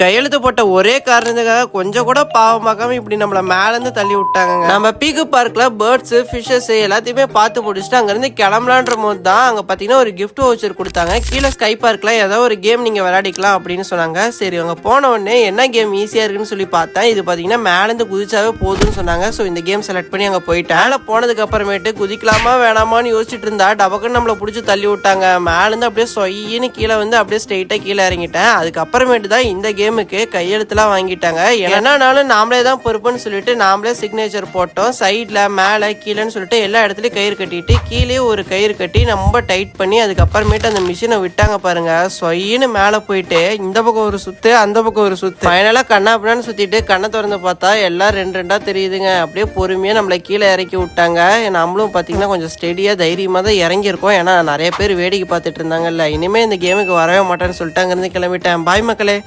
கையெழுத்து போட்ட ஒரே காரணத்துக்காக கொஞ்சம் கூட பாவம் பார்க்காம இப்படி நம்மள மேல இருந்து தள்ளி விட்டாங்க. நம்ம பீக்கு பார்க்ல பேர்ட்ஸ் ஃபிஷஸ் எல்லாத்தையுமே பார்த்து முடிச்சுட்டு அங்க இருந்து கிளம்பலான்ற போது தான் அங்க பாத்தீங்கன்னா ஒரு கிஃப்ட் வவுச்சர் கொடுத்தாங்க. கீழே ஸ்கை பார்க்ல ஏதோ ஒரு கேம் நீங்க விளையாடிக்கலாம் அப்படின்னு சொன்னாங்க. சரி அங்க போன உடனே என்ன கேம் ஈஸியா இருக்குன்னு சொல்லி பார்த்தேன். இது பாத்தீங்கன்னா மேல இருந்து குதிச்சாவே போதும்னு சொன்னாங்க. ஸோ இந்த கேம் செலக்ட் பண்ணி அங்க போயிட்டேன். மேல போனதுக்கு அப்புறமேட்டு குதிக்கலாமா வேணாமான்னு யோசிச்சுட்டு இருந்தா டபக்குன்னு நம்மள பிடிச்சி தள்ளி விட்டாங்க. மேல இருந்து அப்படியே சொயின்னு கீழே வந்து அப்படியே ஸ்ட்ரெயிட்டா கீழே இறங்கிட்டேன். அதுக்கப்புறமேட்டு தான் இந்த கேமுக்கு கையெழுத்துலாம் வாங்கிட்டாங்க. என்னன்னாலும் நாமளே தான் பொறுப்புன்னு சொல்லிட்டு நாமளே சிக்னேச்சர் போட்டோம். சைட்ல மேல கீழேன்னு சொல்லிட்டு எல்லா இடத்துலயும் கயிறு கட்டிட்டு கீழே ஒரு கயிறு கட்டி ரொம்ப டைட் பண்ணி அதுக்கப்புறமேட்டு அந்த மிஷினை விட்டாங்க பாருங்க. சொயின்னு மேல போயிட்டு இந்த பக்கம் ஒரு சுத்து அந்த பக்கம் ஒரு சுத்து ஃபைனலா கண்ணா அப்படின்னு சுத்திட்டு கண்ணை திறந்து பார்த்தா எல்லாம் ரெண்டு ரெண்டா தெரியுதுங்க. அப்படியே பொறுமையா நம்மள கீழே இறக்கி விட்டாங்க. நம்மளும் பாத்தீங்கன்னா கொஞ்சம் ஸ்டெடியா தைரியமா தான் இறங்கியிருக்கோம். ஏன்னா நிறைய பேர் வேடிக்கை பார்த்துட்டு இருந்தாங்கல்ல. இனிமே இந்த கேமுக்கு வரவே மாட்டேன்னு சொல்லிட்டு அங்கிருந்து கிளம்பிட்டேன். பாய் மக்களே.